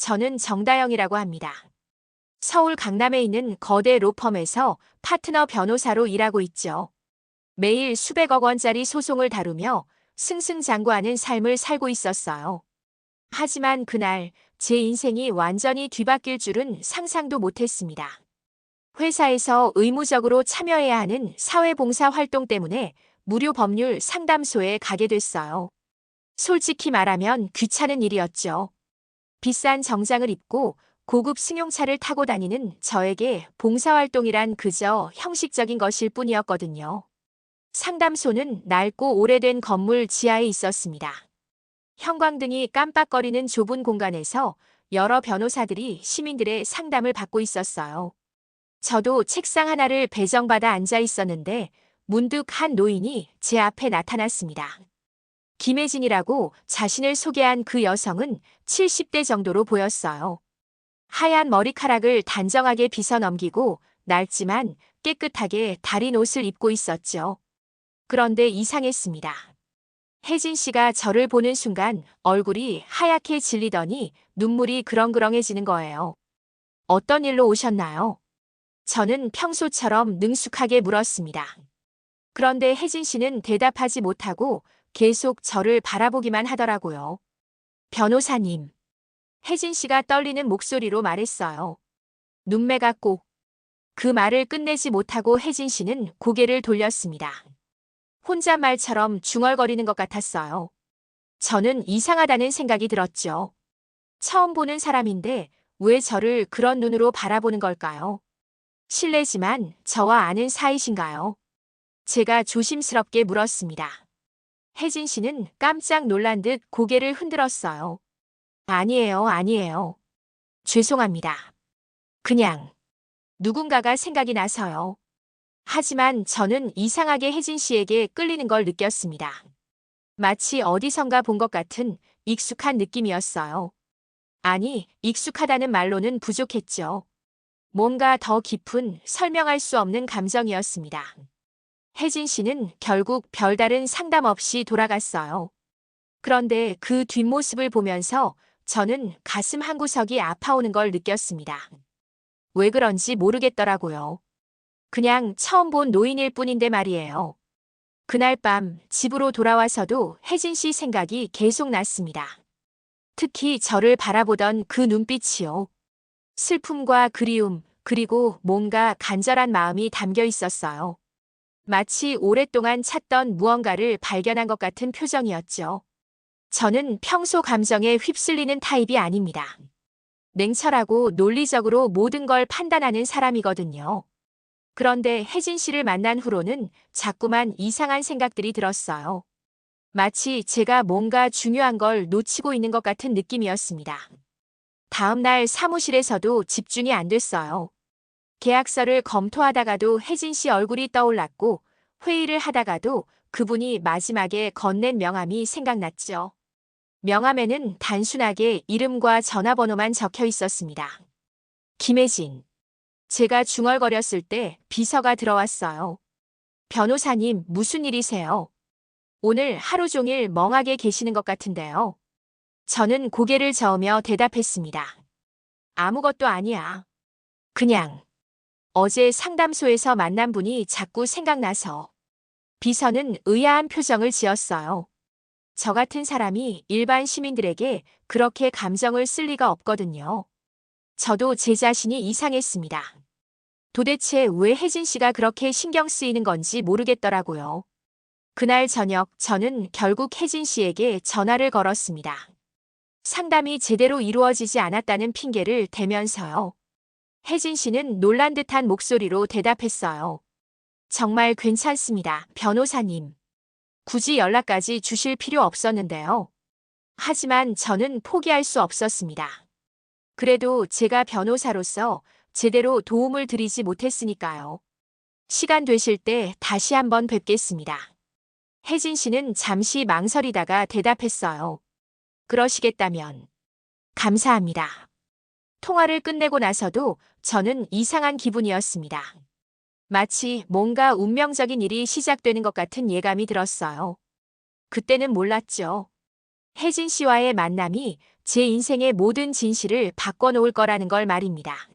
저는 정다영이라고 합니다. 서울 강남에 있는 거대 로펌에서 파트너 변호사로 일하고 있죠. 매일 수백억 원짜리 소송을 다루며 승승장구하는 삶을 살고 있었어요. 하지만 그날 제 인생이 완전히 뒤바뀔 줄은 상상도 못했습니다. 회사에서 의무적으로 참여해야 하는 사회봉사 활동 때문에 무료 법률 상담소에 가게 됐어요. 솔직히 말하면 귀찮은 일이었죠. 비싼 정장을 입고 고급 승용차를 타고 다니는 저에게 봉사활동이란 그저 형식적인 것일 뿐이었거든요. 상담소는 낡고 오래된 건물 지하에 있었습니다. 형광등이 깜빡거리는 좁은 공간에서 여러 변호사들이 시민들의 상담을 받고 있었어요. 저도 책상 하나를 배정받아 앉아 있었는데 문득 한 노인이 제 앞에 나타났습니다. 김혜진이라고 자신을 소개한 그 여성은 70대 정도로 보였어요. 하얀 머리카락을 단정하게 빗어 넘기고 낡지만 깨끗하게 다린 옷을 입고 있었죠. 그런데 이상했습니다. 혜진 씨가 저를 보는 순간 얼굴이 하얗게 질리더니 눈물이 그렁그렁해지는 거예요. 어떤 일로 오셨나요? 저는 평소처럼 능숙하게 물었습니다. 그런데 혜진 씨는 대답하지 못하고 계속 저를 바라보기만 하더라고요. 변호사님. 혜진 씨가 떨리는 목소리로 말했어요. 눈매가 꼭. 그 말을 끝내지 못하고 혜진 씨는 고개를 돌렸습니다. 혼잣말처럼 중얼거리는 것 같았어요. 저는 이상하다는 생각이 들었죠. 처음 보는 사람인데 왜 저를 그런 눈으로 바라보는 걸까요? 실례지만 저와 아는 사이신가요? 제가 조심스럽게 물었습니다. 혜진 씨는 깜짝 놀란 듯 고개를 흔들었어요. 아니에요, 아니에요. 죄송합니다. 그냥 누군가가 생각이 나서요. 하지만 저는 이상하게 혜진 씨에게 끌리는 걸 느꼈습니다. 마치 어디선가 본 것 같은 익숙한 느낌이었어요. 아니, 익숙하다는 말로는 부족했죠. 뭔가 더 깊은 설명할 수 없는 감정이었습니다. 혜진 씨는 결국 별다른 상담 없이 돌아갔어요. 그런데 그 뒷모습을 보면서 저는 가슴 한구석이 아파오는 걸 느꼈습니다. 왜 그런지 모르겠더라고요. 그냥 처음 본 노인일 뿐인데 말이에요. 그날 밤 집으로 돌아와서도 혜진 씨 생각이 계속 났습니다. 특히 저를 바라보던 그 눈빛이요. 슬픔과 그리움, 그리고 뭔가 간절한 마음이 담겨 있었어요. 마치 오랫동안 찾던 무언가를 발견한 것 같은 표정이었죠. 저는 평소 감정에 휩쓸리는 타입이 아닙니다. 냉철하고 논리적으로 모든 걸 판단하는 사람이거든요. 그런데 혜진 씨를 만난 후로는 자꾸만 이상한 생각들이 들었어요. 마치 제가 뭔가 중요한 걸 놓치고 있는 것 같은 느낌이었습니다. 다음 날 사무실에서도 집중이 안 됐어요. 계약서를 검토하다가도 혜진 씨 얼굴이 떠올랐고 회의를 하다가도 그분이 마지막에 건넨 명함이 생각났죠. 명함에는 단순하게 이름과 전화번호만 적혀 있었습니다. 김혜진. 제가 중얼거렸을 때 비서가 들어왔어요. 변호사님, 무슨 일이세요? 오늘 하루 종일 멍하게 계시는 것 같은데요. 저는 고개를 저으며 대답했습니다. 아무것도 아니야. 그냥 어제 상담소에서 만난 분이 자꾸 생각나서. 비서는 의아한 표정을 지었어요. 저 같은 사람이 일반 시민들에게 그렇게 감정을 쓸 리가 없거든요. 저도 제 자신이 이상했습니다. 도대체 왜 혜진 씨가 그렇게 신경 쓰이는 건지 모르겠더라고요. 그날 저녁 저는 결국 혜진 씨에게 전화를 걸었습니다. 상담이 제대로 이루어지지 않았다는 핑계를 대면서요. 혜진 씨는 놀란 듯한 목소리로 대답했어요. 정말 괜찮습니다, 변호사님. 굳이 연락까지 주실 필요 없었는데요. 하지만 저는 포기할 수 없었습니다. 그래도 제가 변호사로서 제대로 도움을 드리지 못했으니까요. 시간 되실 때 다시 한번 뵙겠습니다. 혜진 씨는 잠시 망설이다가 대답했어요. 그러시겠다면. 감사합니다. 통화를 끝내고 나서도 저는 이상한 기분이었습니다. 마치 뭔가 운명적인 일이 시작되는 것 같은 예감이 들었어요. 그때는 몰랐죠. 혜진 씨와의 만남이 제 인생의 모든 진실을 바꿔놓을 거라는 걸 말입니다.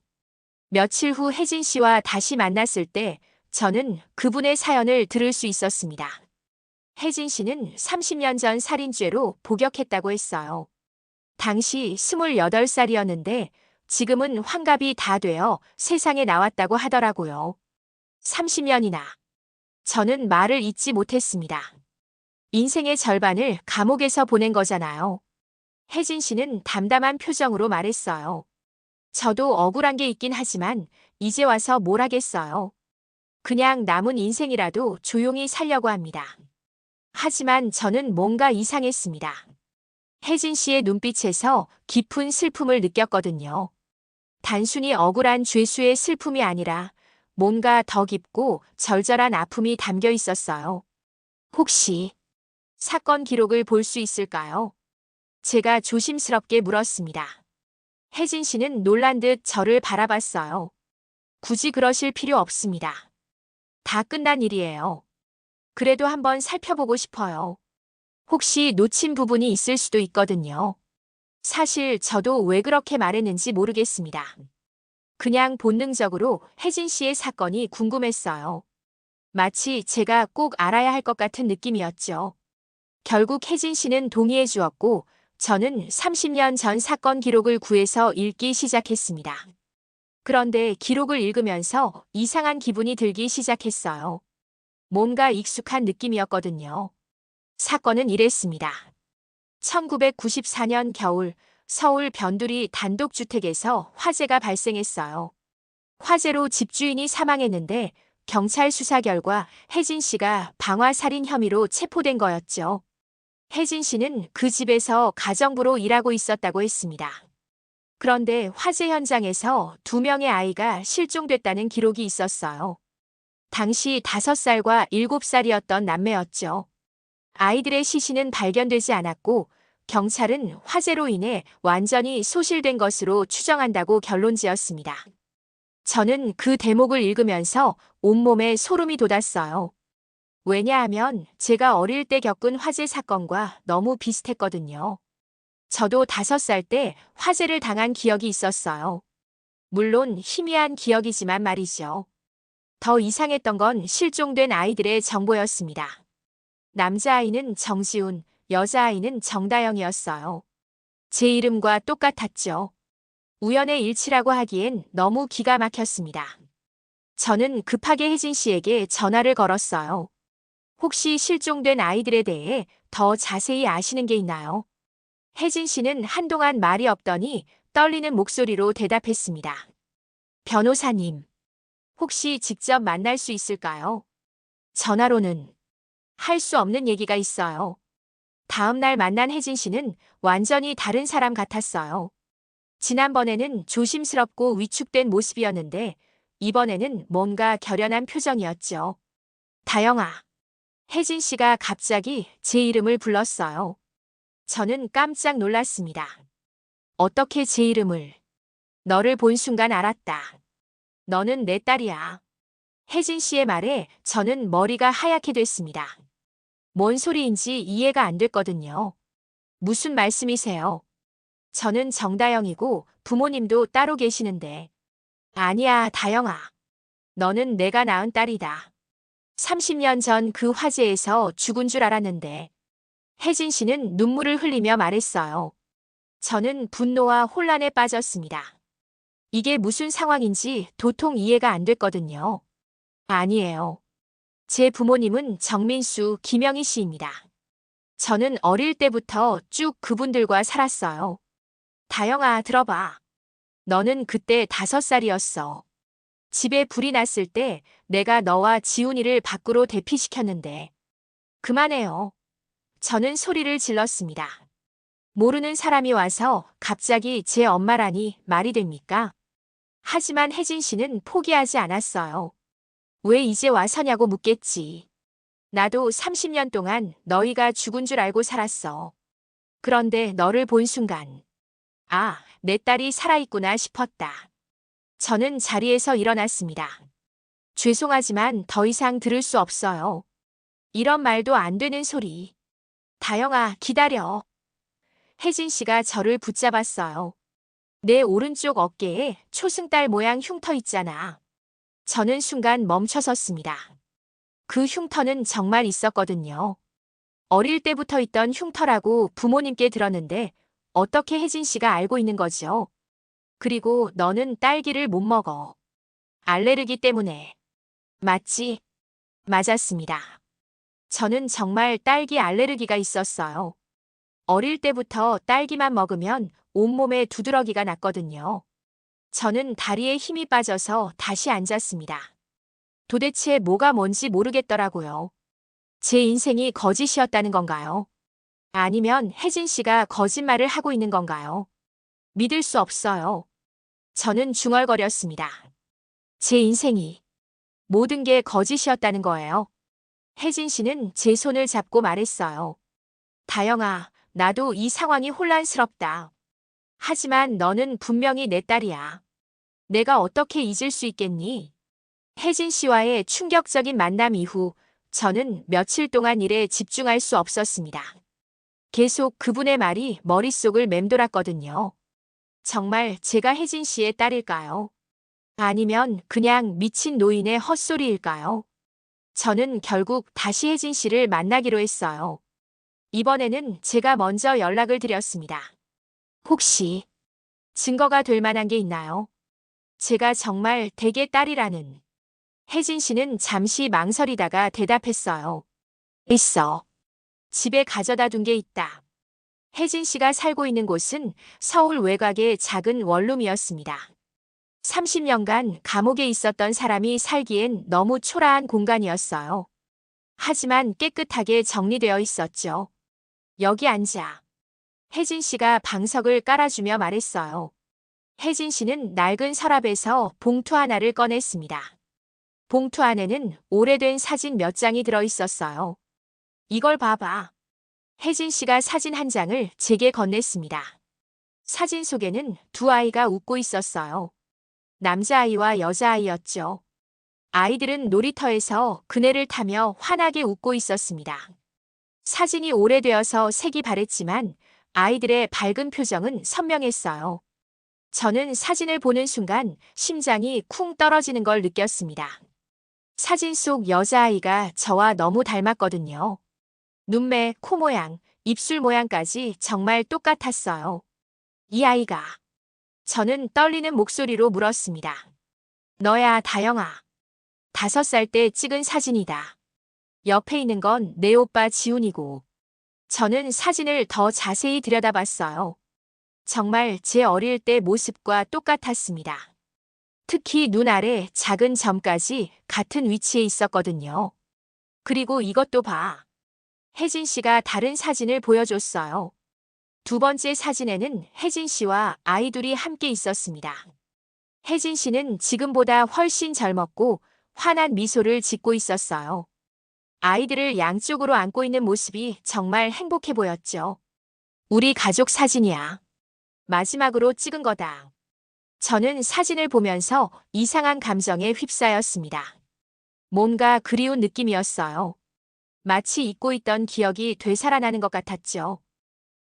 며칠 후 혜진 씨와 다시 만났을 때 저는 그분의 사연을 들을 수 있었습니다. 혜진 씨는 30년 전 살인죄로 복역했다고 했어요. 당시 28살이었는데 지금은 환갑이 다 되어 세상에 나왔다고 하더라고요. 30년이나. 저는 말을 잇지 못했습니다. 인생의 절반을 감옥에서 보낸 거잖아요. 혜진 씨는 담담한 표정으로 말했어요. 저도 억울한 게 있긴 하지만 이제 와서 뭘 하겠어요. 그냥 남은 인생이라도 조용히 살려고 합니다. 하지만 저는 뭔가 이상했습니다. 혜진 씨의 눈빛에서 깊은 슬픔을 느꼈거든요. 단순히 억울한 죄수의 슬픔이 아니라 뭔가 더 깊고 절절한 아픔이 담겨 있었어요. 혹시 사건 기록을 볼 수 있을까요? 제가 조심스럽게 물었습니다. 혜진 씨는 놀란 듯 저를 바라봤어요. 굳이 그러실 필요 없습니다. 다 끝난 일이에요. 그래도 한번 살펴보고 싶어요. 혹시 놓친 부분이 있을 수도 있거든요. 사실 저도 왜 그렇게 말했는지 모르겠습니다. 그냥 본능적으로 혜진 씨의 사건이 궁금했어요. 마치 제가 꼭 알아야 할 것 같은 느낌이었죠. 결국 혜진 씨는 동의해 주었고 저는 30년 전 사건 기록을 구해서 읽기 시작했습니다. 그런데 기록을 읽으면서 이상한 기분이 들기 시작했어요. 뭔가 익숙한 느낌이었거든요. 사건은 이랬습니다. 1994년 겨울 서울 변두리 단독주택에서 화재가 발생했어요. 화재로 집주인이 사망했는데 경찰 수사 결과 혜진 씨가 방화살인 혐의로 체포된 거였죠. 혜진 씨는 그 집에서 가정부로 일하고 있었다고 했습니다. 그런데 화재 현장에서 2명의 아이가 실종됐다는 기록이 있었어요. 당시 5살과 7살이었던 남매였죠. 아이들의 시신은 발견되지 않았고 경찰은 화재로 인해 완전히 소실된 것으로 추정한다고 결론지었습니다. 저는 그 대목을 읽으면서 온몸에 소름이 돋았어요. 왜냐하면 제가 어릴 때 겪은 화재 사건과 너무 비슷했거든요. 저도 5살 때 화재를 당한 기억이 있었어요. 물론 희미한 기억이지만 말이죠. 더 이상했던 건 실종된 아이들의 정보였습니다. 남자아이는 정지훈, 여자아이는 정다영이었어요. 제 이름과 똑같았죠. 우연의 일치라고 하기엔 너무 기가 막혔습니다. 저는 급하게 혜진 씨에게 전화를 걸었어요. 혹시 실종된 아이들에 대해 더 자세히 아시는 게 있나요? 혜진 씨는 한동안 말이 없더니 떨리는 목소리로 대답했습니다. 변호사님, 혹시 직접 만날 수 있을까요? 전화로는 할 수 없는 얘기가 있어요. 다음 날 만난 혜진 씨는 완전히 다른 사람 같았어요. 지난번에는 조심스럽고 위축된 모습이었는데 이번에는 뭔가 결연한 표정이었죠. 다영아. 혜진 씨가 갑자기 제 이름을 불렀어요. 저는 깜짝 놀랐습니다. 어떻게 제 이름을? 너를 본 순간 알았다. 너는 내 딸이야. 혜진 씨의 말에 저는 머리가 하얗게 됐습니다. 뭔 소리인지 이해가 안 됐거든요. 무슨 말씀이세요? 저는 정다영이고 부모님도 따로 계시는데. 아니야, 다영아. 너는 내가 낳은 딸이다. 30년 전 그 화재에서 죽은 줄 알았는데. 혜진 씨는 눈물을 흘리며 말했어요. 저는 분노와 혼란에 빠졌습니다. 이게 무슨 상황인지 도통 이해가 안 됐거든요. 아니에요. 제 부모님은 정민수, 김영희 씨입니다. 저는 어릴 때부터 쭉 그분들과 살았어요. 다영아, 들어봐. 너는 그때 5살이었어. 집에 불이 났을 때 내가 너와 지훈이를 밖으로 대피시켰는데. 그만해요. 저는 소리를 질렀습니다. 모르는 사람이 와서 갑자기 제 엄마라니 말이 됩니까? 하지만 혜진 씨는 포기하지 않았어요. 왜 이제 와서냐고 묻겠지. 나도 30년 동안 너희가 죽은 줄 알고 살았어. 그런데 너를 본 순간, 아, 내 딸이 살아있구나 싶었다. 저는 자리에서 일어났습니다. 죄송하지만 더 이상 들을 수 없어요. 이런 말도 안 되는 소리. 다영아, 기다려. 혜진 씨가 저를 붙잡았어요. 내 오른쪽 어깨에 초승달 모양 흉터 있잖아. 저는 순간 멈춰섰습니다. 그 흉터는 정말 있었거든요. 어릴 때부터 있던 흉터라고 부모님께 들었는데 어떻게 혜진 씨가 알고 있는 거죠? 그리고 너는 딸기를 못 먹어. 알레르기 때문에. 맞지? 맞았습니다. 저는 정말 딸기 알레르기가 있었어요. 어릴 때부터 딸기만 먹으면 온몸에 두드러기가 났거든요. 저는 다리에 힘이 빠져서 다시 앉았습니다. 도대체 뭐가 뭔지 모르겠더라고요. 제 인생이 거짓이었다는 건가요? 아니면 혜진 씨가 거짓말을 하고 있는 건가요? 믿을 수 없어요. 저는 중얼거렸습니다. 제 인생이 모든 게 거짓이었다는 거예요. 혜진 씨는 제 손을 잡고 말했어요. 다영아, 나도 이 상황이 혼란스럽다. 하지만 너는 분명히 내 딸이야. 내가 어떻게 잊을 수 있겠니? 혜진 씨와의 충격적인 만남 이후 저는 며칠 동안 일에 집중할 수 없었습니다. 계속 그분의 말이 머릿속을 맴돌았거든요. 정말 제가 혜진 씨의 딸일까요? 아니면 그냥 미친 노인의 헛소리일까요? 저는 결국 다시 혜진 씨를 만나기로 했어요. 이번에는 제가 먼저 연락을 드렸습니다. 혹시 증거가 될 만한 게 있나요? 제가 정말 댁의 딸이라는. 혜진 씨는 잠시 망설이다가 대답했어요. 있어. 집에 가져다 둔 게 있다. 혜진 씨가 살고 있는 곳은 서울 외곽의 작은 원룸이었습니다. 30년간 감옥에 있었던 사람이 살기엔 너무 초라한 공간이었어요. 하지만 깨끗하게 정리되어 있었죠. 여기 앉아. 혜진 씨가 방석을 깔아주며 말했어요. 혜진 씨는 낡은 서랍에서 봉투 하나를 꺼냈습니다. 봉투 안에는 오래된 사진 몇 장이 들어 있었어요. 이걸 봐봐. 혜진 씨가 사진 한 장을 제게 건넸습니다. 사진 속에는 두 아이가 웃고 있었어요. 남자아이와 여자아이였죠. 아이들은 놀이터에서 그네를 타며 환하게 웃고 있었습니다. 사진이 오래되어서 색이 바랬지만 아이들의 밝은 표정은 선명했어요. 저는 사진을 보는 순간 심장이 쿵 떨어지는 걸 느꼈습니다. 사진 속 여자아이가 저와 너무 닮았거든요. 눈매, 코 모양, 입술 모양까지 정말 똑같았어요. 이 아이가. 저는 떨리는 목소리로 물었습니다. 너야, 다영아. 5살 때 찍은 사진이다. 옆에 있는 건 내 오빠 지훈이고. 저는 사진을 더 자세히 들여다봤어요. 정말 제 어릴 때 모습과 똑같았습니다. 특히 눈 아래 작은 점까지 같은 위치에 있었거든요. 그리고 이것도 봐. 혜진 씨가 다른 사진을 보여줬어요. 두 번째 사진에는 혜진 씨와 아이 둘이 함께 있었습니다. 혜진 씨는 지금보다 훨씬 젊었고 환한 미소를 짓고 있었어요. 아이들을 양쪽으로 안고 있는 모습이 정말 행복해 보였죠. 우리 가족 사진이야. 마지막으로 찍은 거다. 저는 사진을 보면서 이상한 감정에 휩싸였습니다. 뭔가 그리운 느낌이었어요. 마치 잊고 있던 기억이 되살아나는 것 같았죠.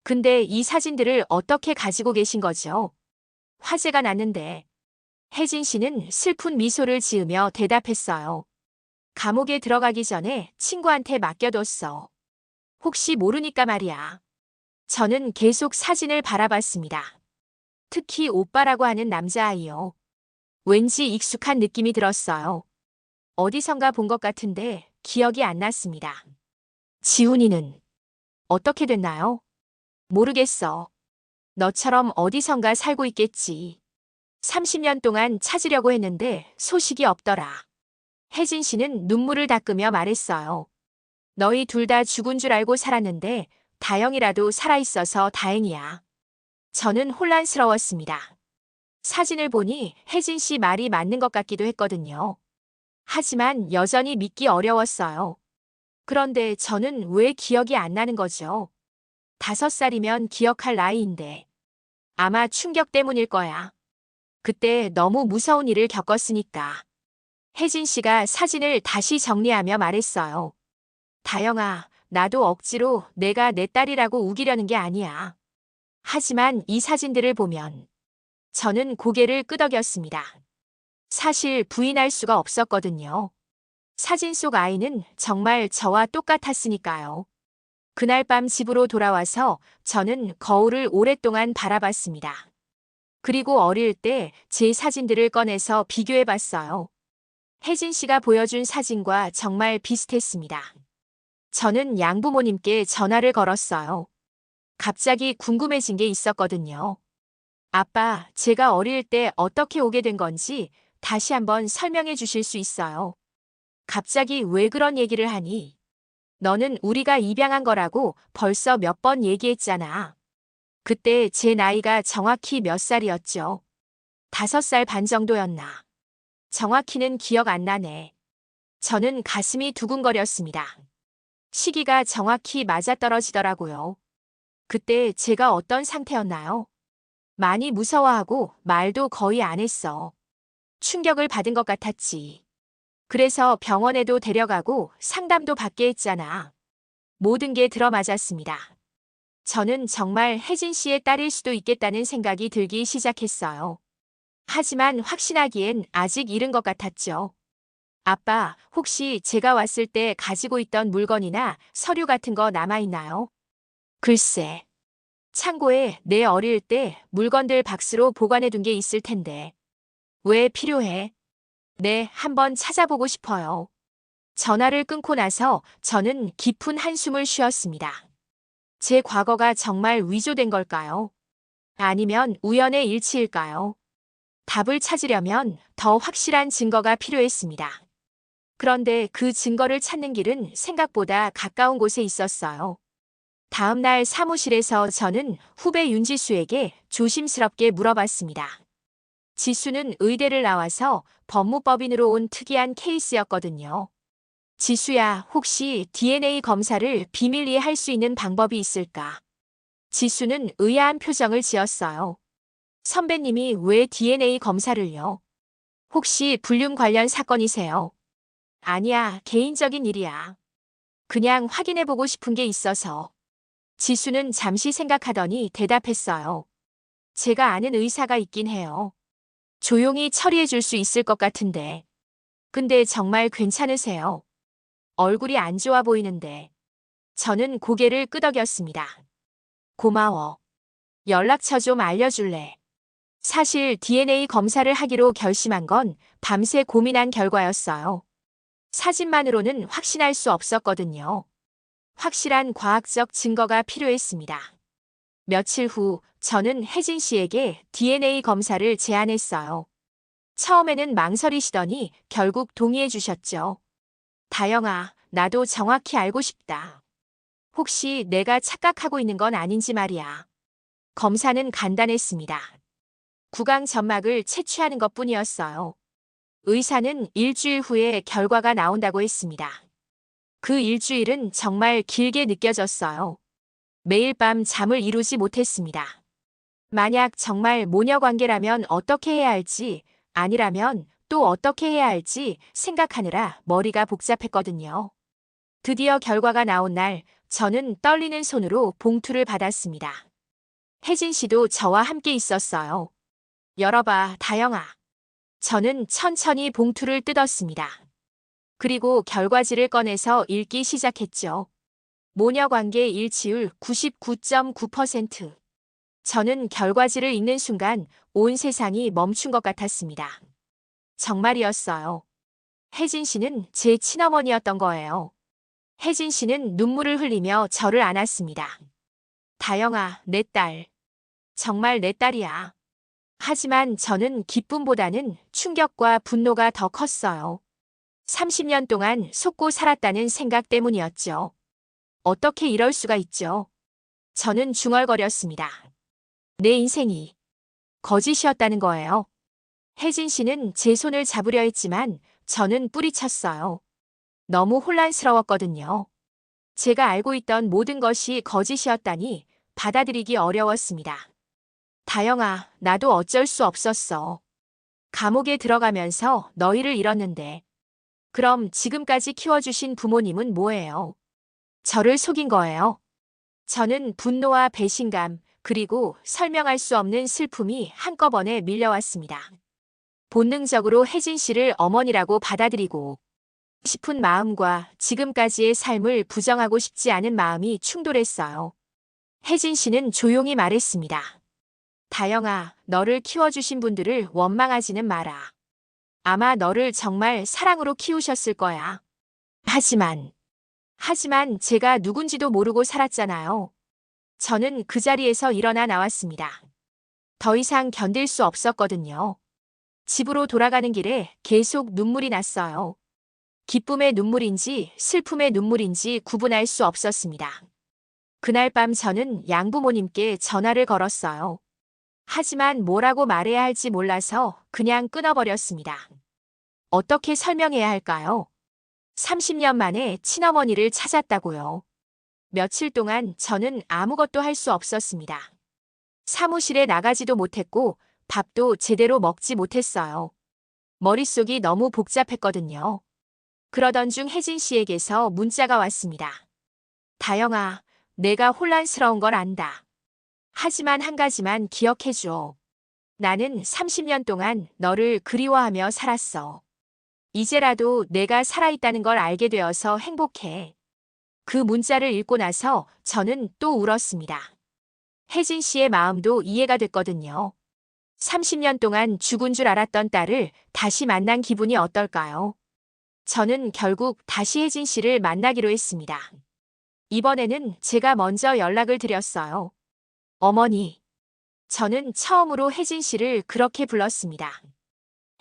근데 이 사진들을 어떻게 가지고 계신 거죠? 화제가 났는데. 혜진 씨는 슬픈 미소를 지으며 대답했어요. 감옥에 들어가기 전에 친구한테 맡겨뒀어. 혹시 모르니까 말이야. 저는 계속 사진을 바라봤습니다. 특히 오빠라고 하는 남자아이요. 왠지 익숙한 느낌이 들었어요. 어디선가 본 것 같은데 기억이 안 났습니다. 지훈이는 어떻게 됐나요? 모르겠어. 너처럼 어디선가 살고 있겠지. 30년 동안 찾으려고 했는데 소식이 없더라. 혜진 씨는 눈물을 닦으며 말했어요. 너희 둘 다 죽은 줄 알고 살았는데 다영이라도 살아있어서 다행이야. 저는 혼란스러웠습니다. 사진을 보니 혜진 씨 말이 맞는 것 같기도 했거든요. 하지만 여전히 믿기 어려웠어요. 그런데 저는 왜 기억이 안 나는 거죠? 5살이면 기억할 나이인데. 아마 충격 때문일 거야. 그때 너무 무서운 일을 겪었으니까. 혜진 씨가 사진을 다시 정리하며 말했어요. 다영아, 나도 억지로 내가 내 딸이라고 우기려는 게 아니야. 하지만 이 사진들을 보면 저는 고개를 끄덕였습니다. 사실 부인할 수가 없었거든요. 사진 속 아이는 정말 저와 똑같았으니까요. 그날 밤 집으로 돌아와서 저는 거울을 오랫동안 바라봤습니다. 그리고 어릴 때 제 사진들을 꺼내서 비교해 봤어요. 혜진 씨가 보여준 사진과 정말 비슷했습니다. 저는 양부모님께 전화를 걸었어요. 갑자기 궁금해진 게 있었거든요. 아빠, 제가 어릴 때 어떻게 오게 된 건지 다시 한번 설명해 주실 수 있어요? 갑자기 왜 그런 얘기를 하니? 너는 우리가 입양한 거라고 벌써 몇 번 얘기했잖아. 그때 제 나이가 정확히 몇 살이었죠? 5살 반 정도였나? 정확히는 기억 안 나네. 저는 가슴이 두근거렸습니다. 시기가 정확히 맞아떨어지더라고요. 그때 제가 어떤 상태였나요? 많이 무서워하고 말도 거의 안 했어. 충격을 받은 것 같았지. 그래서 병원에도 데려가고 상담도 받게 했잖아. 모든 게 들어맞았습니다. 저는 정말 혜진 씨의 딸일 수도 있겠다는 생각이 들기 시작했어요. 하지만 확신하기엔 아직 이른 것 같았죠. 아빠, 혹시 제가 왔을 때 가지고 있던 물건이나 서류 같은 거 남아있나요? 글쎄. 창고에 내 어릴 때 물건들 박스로 보관해둔 게 있을 텐데. 왜 필요해? 네, 한번 찾아보고 싶어요. 전화를 끊고 나서 저는 깊은 한숨을 쉬었습니다. 제 과거가 정말 위조된 걸까요? 아니면 우연의 일치일까요? 답을 찾으려면 더 확실한 증거가 필요했습니다. 그런데 그 증거를 찾는 길은 생각보다 가까운 곳에 있었어요. 다음 날 사무실에서 저는 후배 윤지수에게 조심스럽게 물어봤습니다. 지수는 의대를 나와서 법무법인으로 온 특이한 케이스였거든요. 지수야, 혹시 DNA 검사를 비밀리에 할 수 있는 방법이 있을까? 지수는 의아한 표정을 지었어요. 선배님이 왜 DNA 검사를요? 혹시 불륜 관련 사건이세요? 아니야, 개인적인 일이야. 그냥 확인해보고 싶은 게 있어서. 지수는 잠시 생각하더니 대답했어요. 제가 아는 의사가 있긴 해요. 조용히 처리해 줄 수 있을 것 같은데. 근데 정말 괜찮으세요? 얼굴이 안 좋아 보이는데. 저는 고개를 끄덕였습니다. 고마워. 연락처 좀 알려줄래? 사실 DNA 검사를 하기로 결심한 건 밤새 고민한 결과였어요. 사진만으로는 확신할 수 없었거든요. 확실한 과학적 증거가 필요했습니다. 며칠 후 저는 혜진 씨에게 DNA 검사를 제안했어요. 처음에는 망설이시더니 결국 동의해 주셨죠. 다영아, 나도 정확히 알고 싶다. 혹시 내가 착각하고 있는 건 아닌지 말이야. 검사는 간단했습니다. 구강 점막을 채취하는 것뿐이었어요. 의사는 일주일 후에 결과가 나온다고 했습니다. 그 일주일은 정말 길게 느껴졌어요. 매일 밤 잠을 이루지 못했습니다. 만약 정말 모녀 관계라면 어떻게 해야 할지, 아니라면 또 어떻게 해야 할지 생각하느라 머리가 복잡했거든요. 드디어 결과가 나온 날, 저는 떨리는 손으로 봉투를 받았습니다. 혜진 씨도 저와 함께 있었어요. 열어봐, 다영아. 저는 천천히 봉투를 뜯었습니다. 그리고 결과지를 꺼내서 읽기 시작했죠. 모녀관계 일치율 99.9%. 저는 결과지를 읽는 순간 온 세상이 멈춘 것 같았습니다. 정말이었어요. 혜진 씨는 제 친어머니였던 거예요. 혜진 씨는 눈물을 흘리며 저를 안았습니다. 다영아, 내 딸. 정말 내 딸이야. 하지만 저는 기쁨보다는 충격과 분노가 더 컸어요. 30년 동안 속고 살았다는 생각 때문이었죠. 어떻게 이럴 수가 있죠? 저는 중얼거렸습니다. 내 인생이 거짓이었다는 거예요. 혜진 씨는 제 손을 잡으려 했지만 저는 뿌리쳤어요. 너무 혼란스러웠거든요. 제가 알고 있던 모든 것이 거짓이었다니 받아들이기 어려웠습니다. 다영아, 나도 어쩔 수 없었어. 감옥에 들어가면서 너희를 잃었는데. 그럼 지금까지 키워주신 부모님은 뭐예요? 저를 속인 거예요. 저는 분노와 배신감, 그리고 설명할 수 없는 슬픔이 한꺼번에 밀려왔습니다. 본능적으로 혜진 씨를 어머니라고 받아들이고 싶은 마음과 지금까지의 삶을 부정하고 싶지 않은 마음이 충돌했어요. 혜진 씨는 조용히 말했습니다. 다영아, 너를 키워주신 분들을 원망하지는 마라. 아마 너를 정말 사랑으로 키우셨을 거야. 하지만 제가 누군지도 모르고 살았잖아요. 저는 그 자리에서 일어나 나왔습니다. 더 이상 견딜 수 없었거든요. 집으로 돌아가는 길에 계속 눈물이 났어요. 기쁨의 눈물인지 슬픔의 눈물인지 구분할 수 없었습니다. 그날 밤 저는 양부모님께 전화를 걸었어요. 하지만 뭐라고 말해야 할지 몰라서 그냥 끊어버렸습니다. 어떻게 설명해야 할까요? 30년 만에 친어머니를 찾았다고요. 며칠 동안 저는 아무것도 할 수 없었습니다. 사무실에 나가지도 못했고 밥도 제대로 먹지 못했어요. 머릿속이 너무 복잡했거든요. 그러던 중 혜진 씨에게서 문자가 왔습니다. 다영아, 내가 혼란스러운 걸 안다. 하지만 한 가지만 기억해줘. 나는 30년 동안 너를 그리워하며 살았어. 이제라도 내가 살아있다는 걸 알게 되어서 행복해. 그 문자를 읽고 나서 저는 또 울었습니다. 혜진 씨의 마음도 이해가 됐거든요. 30년 동안 죽은 줄 알았던 딸을 다시 만난 기분이 어떨까요? 저는 결국 다시 혜진 씨를 만나기로 했습니다. 이번에는 제가 먼저 연락을 드렸어요. 어머니. 저는 처음으로 혜진 씨를 그렇게 불렀습니다.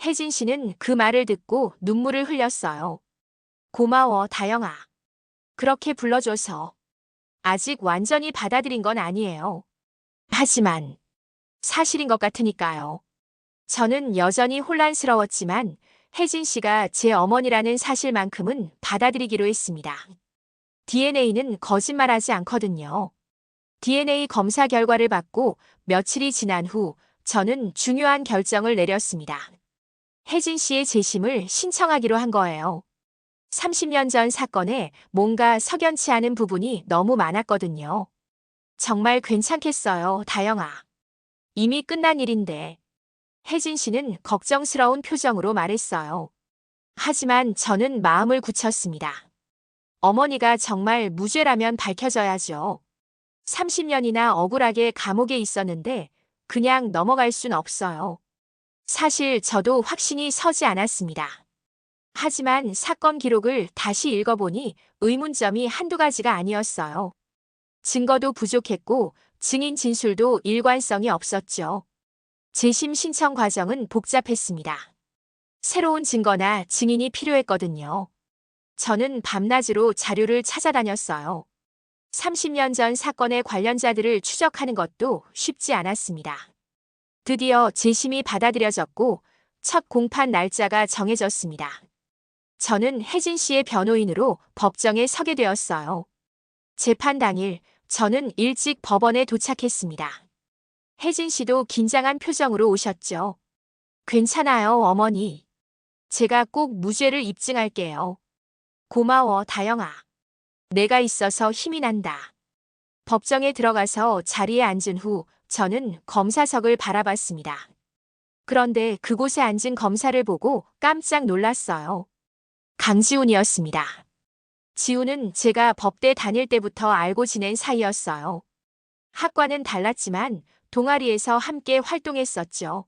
혜진 씨는 그 말을 듣고 눈물을 흘렸어요. 고마워, 다영아. 그렇게 불러줘서. 아직 완전히 받아들인 건 아니에요. 하지만 사실인 것 같으니까요. 저는 여전히 혼란스러웠지만 혜진 씨가 제 어머니라는 사실만큼은 받아들이기로 했습니다. DNA는 거짓말하지 않거든요. DNA 검사 결과를 받고 며칠이 지난 후 저는 중요한 결정을 내렸습니다. 혜진 씨의 재심을 신청하기로 한 거예요. 30년 전 사건에 뭔가 석연치 않은 부분이 너무 많았거든요. 정말 괜찮겠어요, 다영아. 이미 끝난 일인데. 혜진 씨는 걱정스러운 표정으로 말했어요. 하지만 저는 마음을 굳혔습니다. 어머니가 정말 무죄라면 밝혀져야죠. 30년이나 억울하게 감옥에 있었는데 그냥 넘어갈 순 없어요. 사실 저도 확신이 서지 않았습니다. 하지만 사건 기록을 다시 읽어보니 의문점이 한두 가지가 아니었어요. 증거도 부족했고 증인 진술도 일관성이 없었죠. 재심 신청 과정은 복잡했습니다. 새로운 증거나 증인이 필요했거든요. 저는 밤낮으로 자료를 찾아다녔어요. 30년 전 사건의 관련자들을 추적하는 것도 쉽지 않았습니다. 드디어 재심이 받아들여졌고 첫 공판 날짜가 정해졌습니다. 저는 혜진 씨의 변호인으로 법정에 서게 되었어요. 재판 당일 저는 일찍 법원에 도착했습니다. 혜진 씨도 긴장한 표정으로 오셨죠. 괜찮아요, 어머니. 제가 꼭 무죄를 입증할게요. 고마워, 다영아. 내가 있어서 힘이 난다. 법정에 들어가서 자리에 앉은 후 저는 검사석을 바라봤습니다. 그런데 그곳에 앉은 검사를 보고 깜짝 놀랐어요. 강지훈이었습니다. 지훈은 제가 법대 다닐 때부터 알고 지낸 사이였어요. 학과는 달랐지만 동아리에서 함께 활동했었죠.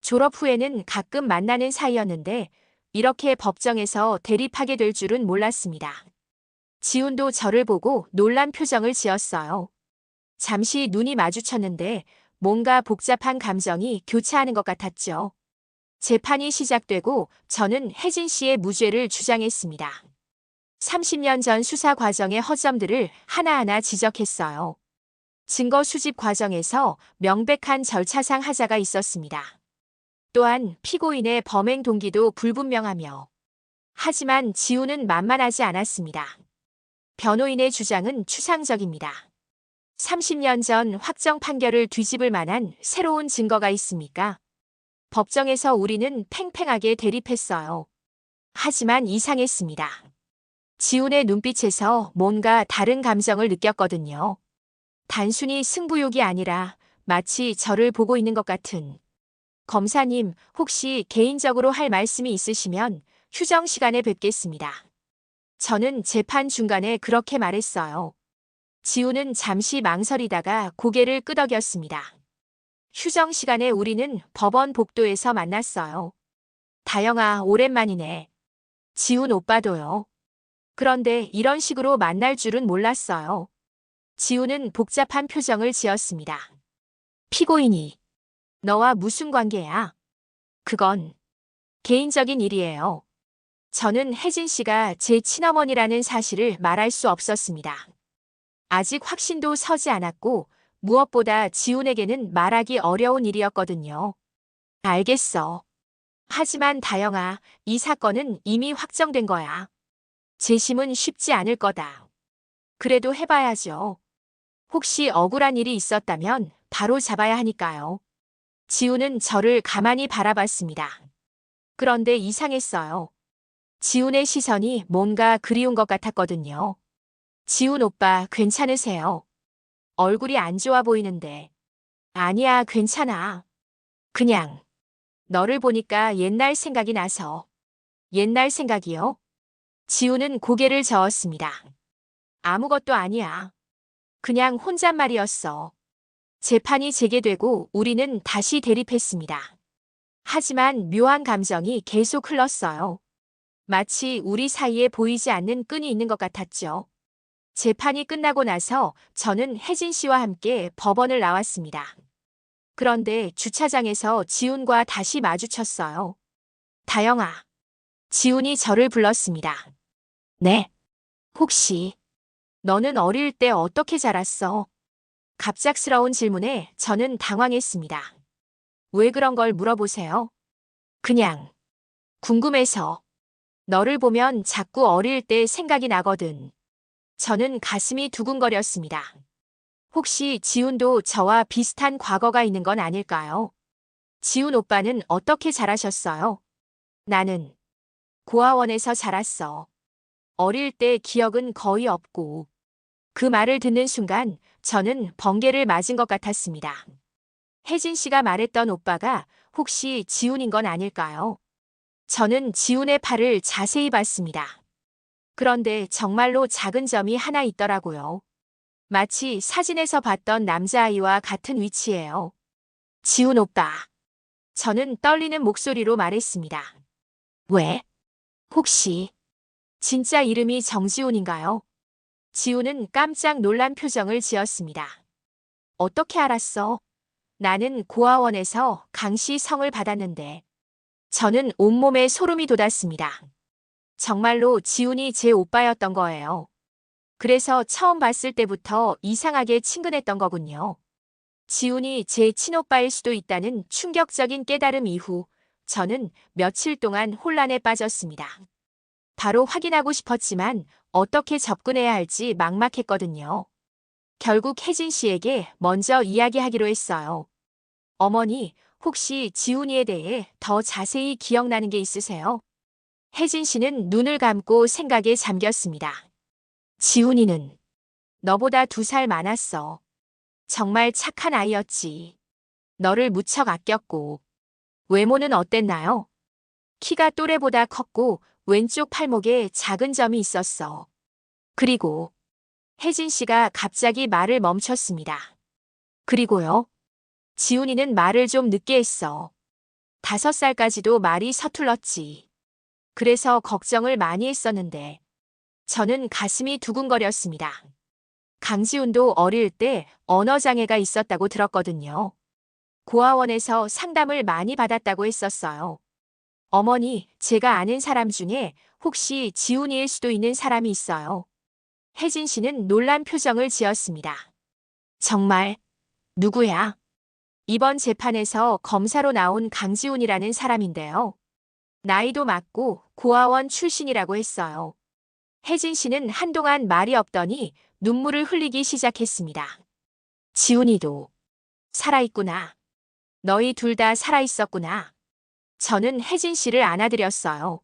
졸업 후에는 가끔 만나는 사이였는데 이렇게 법정에서 대립하게 될 줄은 몰랐습니다. 지훈도 저를 보고 놀란 표정을 지었어요. 잠시 눈이 마주쳤는데 뭔가 복잡한 감정이 교차하는 것 같았죠. 재판이 시작되고 저는 혜진 씨의 무죄를 주장했습니다. 30년 전 수사 과정의 허점들을 하나하나 지적했어요. 증거 수집 과정에서 명백한 절차상 하자가 있었습니다. 또한 피고인의 범행 동기도 불분명하며. 하지만 지훈은 만만하지 않았습니다. 변호인의 주장은 추상적입니다. 30년 전 확정 판결을 뒤집을 만한 새로운 증거가 있습니까? 법정에서 우리는 팽팽하게 대립했어요. 하지만 이상했습니다. 지훈의 눈빛에서 뭔가 다른 감정을 느꼈거든요. 단순히 승부욕이 아니라 마치 저를 보고 있는 것 같은. 검사님, 혹시 개인적으로 할 말씀이 있으시면 휴정 시간에 뵙겠습니다. 저는 재판 중간에 그렇게 말했어요. 지우는 잠시 망설이다가 고개를 끄덕였습니다. 휴정 시간에 우리는 법원 복도에서 만났어요. 다영아, 오랜만이네. 지훈 오빠도요. 그런데 이런 식으로 만날 줄은 몰랐어요. 지훈은 복잡한 표정을 지었습니다. 피고인이 너와 무슨 관계야? 그건 개인적인 일이에요. 저는 혜진 씨가 제 친어머니라는 사실을 말할 수 없었습니다. 아직 확신도 서지 않았고 무엇보다 지훈에게는 말하기 어려운 일이었거든요. 알겠어. 하지만 다영아, 이 사건은 이미 확정된 거야. 재심은 쉽지 않을 거다. 그래도 해봐야죠. 혹시 억울한 일이 있었다면 바로 잡아야 하니까요. 지훈은 저를 가만히 바라봤습니다. 그런데 이상했어요. 지훈의 시선이 뭔가 그리운 것 같았거든요. 지훈 오빠, 괜찮으세요? 얼굴이 안 좋아 보이는데. 아니야, 괜찮아. 그냥 너를 보니까 옛날 생각이 나서. 옛날 생각이요? 지훈은 고개를 저었습니다. 아무것도 아니야. 그냥 혼잣말이었어. 재판이 재개되고 우리는 다시 대립했습니다. 하지만 묘한 감정이 계속 흘렀어요. 마치 우리 사이에 보이지 않는 끈이 있는 것 같았죠. 재판이 끝나고 나서 저는 혜진 씨와 함께 법원을 나왔습니다. 그런데 주차장에서 지훈과 다시 마주쳤어요. 다영아. 지훈이 저를 불렀습니다. 네. 혹시 너는 어릴 때 어떻게 자랐어? 갑작스러운 질문에 저는 당황했습니다. 왜 그런 걸 물어보세요? 그냥 궁금해서. 너를 보면 자꾸 어릴 때 생각이 나거든. 저는 가슴이 두근거렸습니다. 혹시 지훈도 저와 비슷한 과거가 있는 건 아닐까요? 지훈 오빠는 어떻게 자라셨어요? 나는 고아원에서 자랐어. 어릴 때 기억은 거의 없고. 그 말을 듣는 순간 저는 번개를 맞은 것 같았습니다. 혜진 씨가 말했던 오빠가 혹시 지훈인 건 아닐까요? 저는 지훈의 팔을 자세히 봤습니다. 그런데 정말로 작은 점이 하나 있더라고요. 마치 사진에서 봤던 남자아이와 같은 위치예요. 지훈 오빠. 저는 떨리는 목소리로 말했습니다. 왜? 혹시 진짜 이름이 정지훈인가요? 지훈은 깜짝 놀란 표정을 지었습니다. 어떻게 알았어? 나는 고아원에서 강씨 성을 받았는데. 저는 온몸에 소름이 돋았습니다. 정말로 지훈이 제 오빠였던 거예요. 그래서 처음 봤을 때부터 이상하게 친근했던 거군요. 지훈이 제 친오빠일 수도 있다는 충격적인 깨달음 이후 저는 며칠 동안 혼란에 빠졌습니다. 바로 확인하고 싶었지만 어떻게 접근해야 할지 막막했거든요. 결국 혜진 씨에게 먼저 이야기하기로 했어요. 어머니, 혹시 지훈이에 대해 더 자세히 기억나는 게 있으세요? 혜진 씨는 눈을 감고 생각에 잠겼습니다. 지훈이는 너보다 2살 많았어. 정말 착한 아이였지. 너를 무척 아꼈고. 외모는 어땠나요? 키가 또래보다 컸고 왼쪽 팔목에 작은 점이 있었어. 그리고 혜진 씨가 갑자기 말을 멈췄습니다. 그리고요? 지훈이는 말을 좀 늦게 했어. 5살까지도 말이 서툴렀지. 그래서 걱정을 많이 했었는데 저는 가슴이 두근거렸습니다. 강지훈도 어릴 때 언어장애가 있었다고 들었거든요. 고아원에서 상담을 많이 받았다고 했었어요. 어머니, 제가 아는 사람 중에 혹시 지훈이일 수도 있는 사람이 있어요. 혜진 씨는 놀란 표정을 지었습니다. 정말? 누구야? 이번 재판에서 검사로 나온 강지훈이라는 사람인데요. 나이도 맞고 고아원 출신이라고 했어요. 혜진 씨는 한동안 말이 없더니 눈물을 흘리기 시작했습니다. 지훈이도 살아있구나. 너희 둘 다 살아있었구나. 저는 혜진 씨를 안아드렸어요.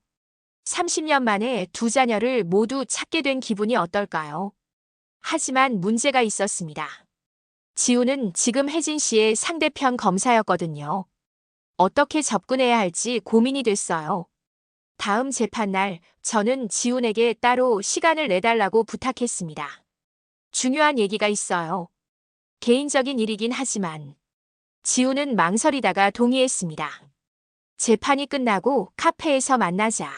30년 만에 2자녀를 모두 찾게 된 기분이 어떨까요? 하지만 문제가 있었습니다. 지우는 지금 혜진 씨의 상대편 검사였거든요. 어떻게 접근해야 할지 고민이 됐어요. 다음 재판 날 저는 지훈에게 따로 시간을 내달라고 부탁했습니다. 중요한 얘기가 있어요. 개인적인 일이긴 하지만 지훈은 망설이다가 동의했습니다. 재판이 끝나고 카페에서 만나자.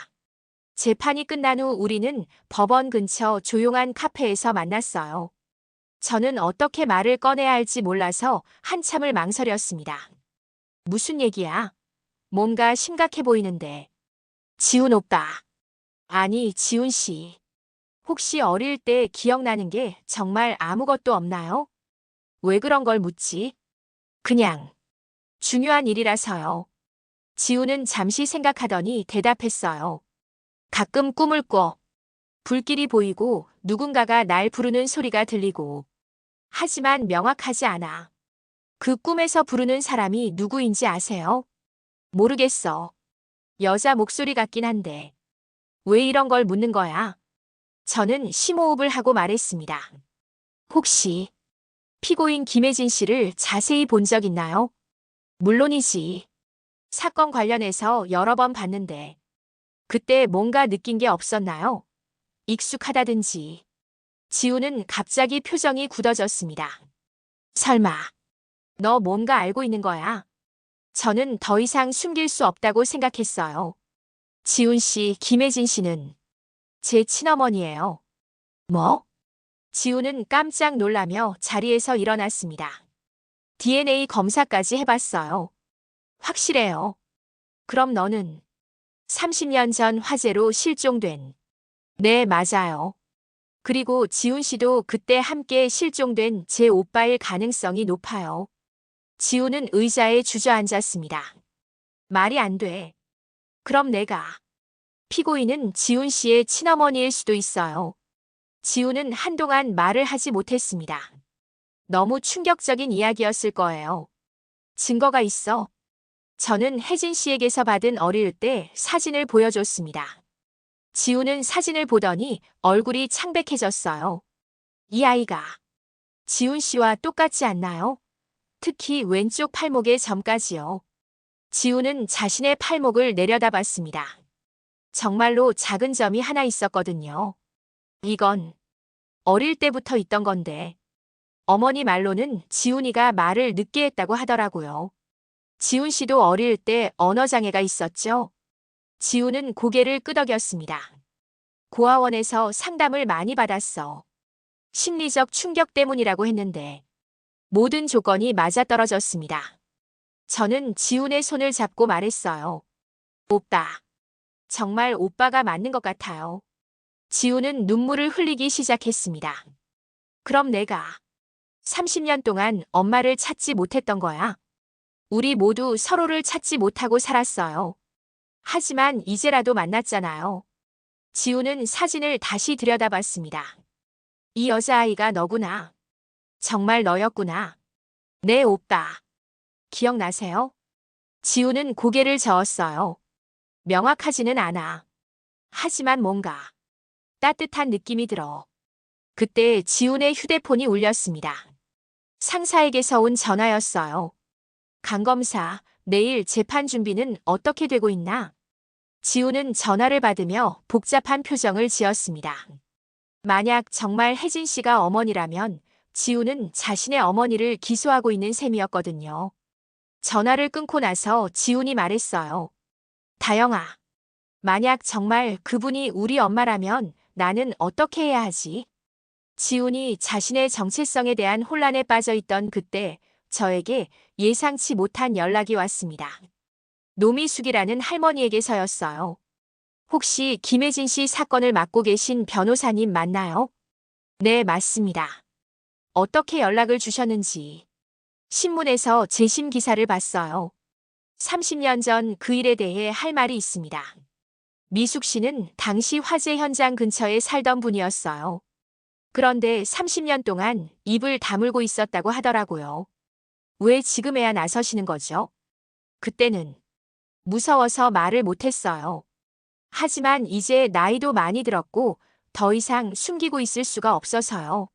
재판이 끝난 후 우리는 법원 근처 조용한 카페에서 만났어요. 저는 어떻게 말을 꺼내야 할지 몰라서 한참을 망설였습니다. 무슨 얘기야? 뭔가 심각해 보이는데. 지훈 오빠. 아니, 지훈 씨. 혹시 어릴 때 기억나는 게 정말 아무것도 없나요? 왜 그런 걸 묻지? 그냥 중요한 일이라서요. 지훈은 잠시 생각하더니 대답했어요. 가끔 꿈을 꿔. 불길이 보이고 누군가가 날 부르는 소리가 들리고. 하지만 명확하지 않아. 그 꿈에서 부르는 사람이 누구인지 아세요? 모르겠어. 여자 목소리 같긴 한데. 왜 이런 걸 묻는 거야? 저는 심호흡을 하고 말했습니다. 혹시 피고인 김혜진 씨를 자세히 본 적 있나요? 물론이지. 사건 관련해서 여러 번 봤는데 그때 뭔가 느낀 게 없었나요? 익숙하다든지. 지우는 갑자기 표정이 굳어졌습니다. 설마 너 뭔가 알고 있는 거야? 저는 더 이상 숨길 수 없다고 생각했어요. 지훈 씨, 김혜진 씨는 제 친어머니예요. 뭐? 지우는 깜짝 놀라며 자리에서 일어났습니다. DNA 검사까지 해봤어요. 확실해요. 그럼 너는 30년 전 화재로 실종된. 네, 맞아요. 그리고 지훈 씨도 그때 함께 실종된 제 오빠일 가능성이 높아요. 지훈은 의자에 주저앉았습니다. 말이 안 돼. 그럼 내가. 피고인은 지훈 씨의 친어머니일 수도 있어요. 지훈은 한동안 말을 하지 못했습니다. 너무 충격적인 이야기였을 거예요. 증거가 있어. 저는 혜진 씨에게서 받은 어릴 때 사진을 보여줬습니다. 지훈은 사진을 보더니 얼굴이 창백해졌어요. 이 아이가 지훈 씨와 똑같지 않나요? 특히 왼쪽 팔목의 점까지요. 지훈은 자신의 팔목을 내려다봤습니다. 정말로 작은 점이 하나 있었거든요. 이건 어릴 때부터 있던 건데 어머니 말로는 지훈이가 말을 늦게 했다고 하더라고요. 지훈 씨도 어릴 때 언어장애가 있었죠? 지훈은 고개를 끄덕였습니다. 고아원에서 상담을 많이 받았어. 심리적 충격 때문이라고 했는데 모든 조건이 맞아떨어졌습니다. 저는 지훈의 손을 잡고 말했어요. 오빠. 정말 오빠가 맞는 것 같아요. 지훈은 눈물을 흘리기 시작했습니다. 그럼 내가 30년 동안 엄마를 찾지 못했던 거야. 우리 모두 서로를 찾지 못하고 살았어요. 하지만 이제라도 만났잖아요. 지훈은 사진을 다시 들여다봤습니다. 이 여자아이가 너구나. 정말 너였구나. 네, 오빠. 기억나세요? 지훈은 고개를 저었어요. 명확하지는 않아. 하지만 뭔가 따뜻한 느낌이 들어. 그때 지훈의 휴대폰이 울렸습니다. 상사에게서 온 전화였어요. 강 검사, 내일 재판 준비는 어떻게 되고 있나? 지훈은 전화를 받으며 복잡한 표정을 지었습니다. 만약 정말 혜진 씨가 어머니라면 지훈은 자신의 어머니를 기소하고 있는 셈이었거든요. 전화를 끊고 나서 지훈이 말했어요. 다영아, 만약 정말 그분이 우리 엄마라면 나는 어떻게 해야 하지? 지훈이 자신의 정체성에 대한 혼란에 빠져 있던 그때 저에게 예상치 못한 연락이 왔습니다. 노미숙이라는 할머니에게서였어요. 혹시 김혜진 씨 사건을 맡고 계신 변호사님 맞나요? 네, 맞습니다. 어떻게 연락을 주셨는지. 신문에서 재심 기사를 봤어요. 30년 전 그 일에 대해 할 말이 있습니다. 미숙 씨는 당시 화재 현장 근처에 살던 분이었어요. 그런데 30년 동안 입을 다물고 있었다고 하더라고요. 왜 지금에야 나서시는 거죠? 그때는 무서워서 말을 못했어요. 하지만 이제 나이도 많이 들었고 더 이상 숨기고 있을 수가 없어서요.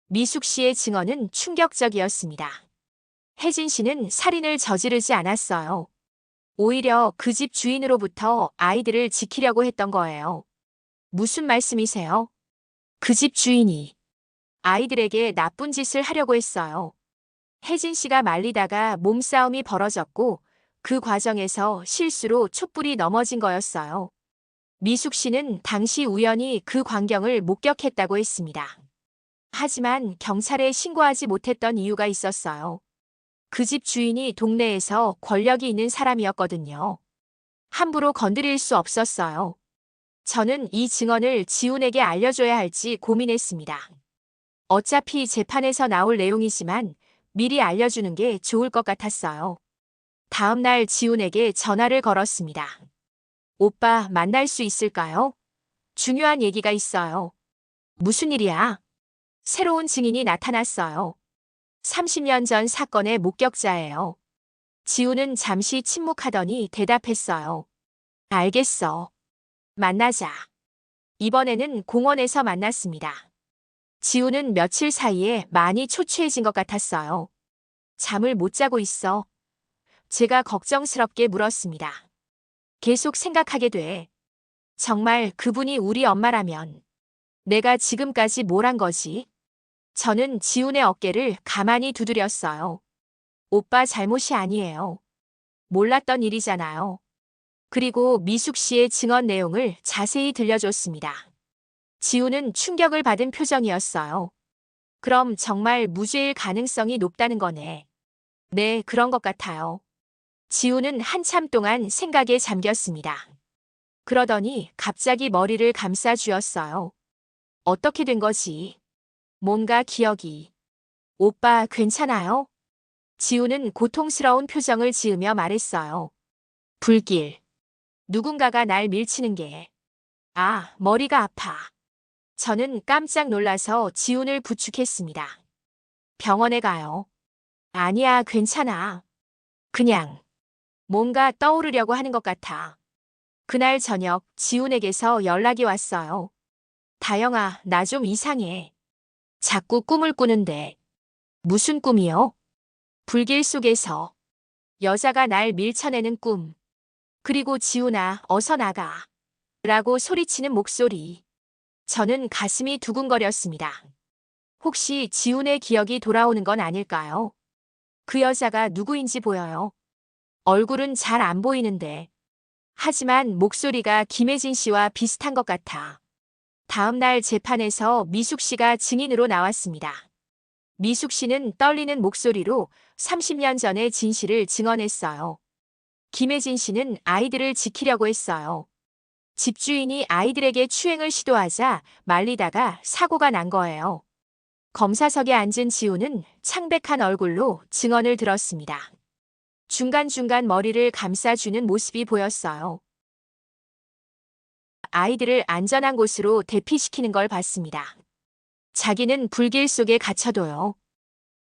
미숙 씨의 증언은 충격적이었습니다. 혜진 씨는 살인을 저지르지 않았어요. 오히려 그 집 주인으로부터 아이들을 지키려고 했던 거예요. 무슨 말씀이세요? 그 집 주인이 아이들에게 나쁜 짓을 하려고 했어요. 혜진 씨가 말리다가 몸싸움이 벌어졌고 그 과정에서 실수로 촛불이 넘어진 거였어요. 미숙 씨는 당시 우연히 그 광경을 목격했다고 했습니다. 하지만 경찰에 신고하지 못했던 이유가 있었어요. 그 집 주인이 동네에서 권력이 있는 사람이었거든요. 함부로 건드릴 수 없었어요. 저는 이 증언을 지훈에게 알려줘야 할지 고민했습니다. 어차피 재판에서 나올 내용이지만 미리 알려주는 게 좋을 것 같았어요. 다음 날 지훈에게 전화를 걸었습니다. 오빠 만날 수 있을까요? 중요한 얘기가 있어요. 무슨 일이야? 새로운 증인이 나타났어요. 30년 전 사건의 목격자예요. 지훈은 잠시 침묵하더니 대답했어요. 알겠어. 만나자. 이번에는 공원에서 만났습니다. 지훈은 며칠 사이에 많이 초췌해진 것 같았어요. 잠을 못 자고 있어. 제가 걱정스럽게 물었습니다. 계속 생각하게 돼. 정말 그분이 우리 엄마라면 내가 지금까지 뭘 한 거지? 저는 지훈의 어깨를 가만히 두드렸어요. 오빠 잘못이 아니에요. 몰랐던 일이잖아요. 그리고 미숙 씨의 증언 내용을 자세히 들려줬습니다. 지훈은 충격을 받은 표정이었어요. 그럼 정말 무죄일 가능성이 높다는 거네. 네, 그런 것 같아요. 지훈은 한참 동안 생각에 잠겼습니다. 그러더니 갑자기 머리를 감싸 쥐었어요. 어떻게 된 거지? 뭔가 기억이. 오빠 괜찮아요? 지훈은 고통스러운 표정을 지으며 말했어요. 불길. 누군가가 날 밀치는 게. 아, 머리가 아파. 저는 깜짝 놀라서 지훈을 부축했습니다. 병원에 가요. 아니야, 괜찮아. 그냥 뭔가 떠오르려고 하는 것 같아. 그날 저녁 지훈에게서 연락이 왔어요. 다영아, 나 좀 이상해. 자꾸 꿈을 꾸는데. 무슨 꿈이요? 불길 속에서 여자가 날 밀쳐내는 꿈. 그리고 지훈아, 어서 나가. 라고 소리치는 목소리. 저는 가슴이 두근거렸습니다. 혹시 지훈의 기억이 돌아오는 건 아닐까요? 그 여자가 누구인지 보여요. 얼굴은 잘 안 보이는데. 하지만 목소리가 김혜진 씨와 비슷한 것 같아. 다음 날 재판에서 미숙 씨가 증인으로 나왔습니다. 미숙 씨는 떨리는 목소리로 30년 전의 진실을 증언했어요. 김혜진 씨는 아이들을 지키려고 했어요. 집주인이 아이들에게 추행을 시도하자 말리다가 사고가 난 거예요. 검사석에 앉은 지훈은 창백한 얼굴로 증언을 들었습니다. 중간중간 머리를 감싸주는 모습이 보였어요. 아이들을 안전한 곳으로 대피시키는 걸 봤습니다. 자기는 불길 속에 갇혀둬요.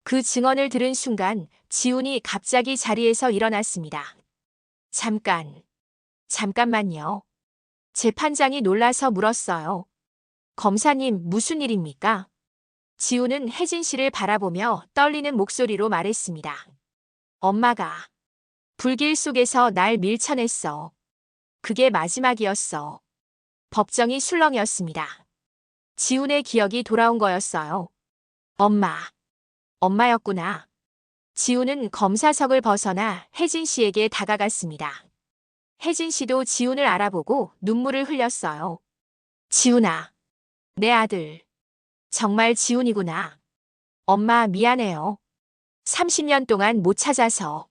그 증언을 들은 순간 지훈이 갑자기 자리에서 일어났습니다. 잠깐만요. 재판장이 놀라서 물었어요. 검사님, 무슨 일입니까? 지훈은 혜진 씨를 바라보며 떨리는 목소리로 말했습니다. 엄마가 불길 속에서 날 밀쳐냈어. 그게 마지막이었어. 법정이 술렁이었습니다. 지훈의 기억이 돌아온 거였어요. 엄마였구나. 지훈은 검사석을 벗어나 혜진 씨에게 다가갔습니다. 혜진 씨도 지훈을 알아보고 눈물을 흘렸어요. 지훈아, 내 아들. 정말 지훈이구나. 엄마 미안해요. 30년 동안 못 찾아서.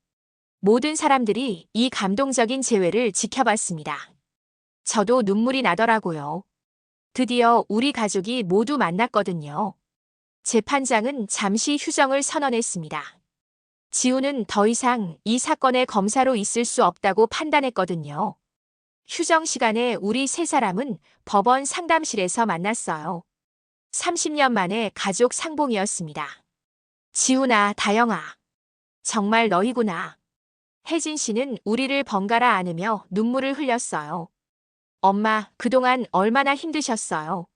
모든 사람들이 이 감동적인 재회를 지켜봤습니다. 저도 눈물이 나더라고요. 드디어 우리 가족이 모두 만났거든요. 재판장은 잠시 휴정을 선언했습니다. 지훈은 더 이상 이 사건의 검사로 있을 수 없다고 판단했거든요. 휴정 시간에 우리 세 사람은 법원 상담실에서 만났어요. 30년 만에 가족 상봉이었습니다. 지훈아, 다영아. 정말 너희구나. 혜진 씨는 우리를 번갈아 안으며 눈물을 흘렸어요. 엄마, 그동안 얼마나 힘드셨어요?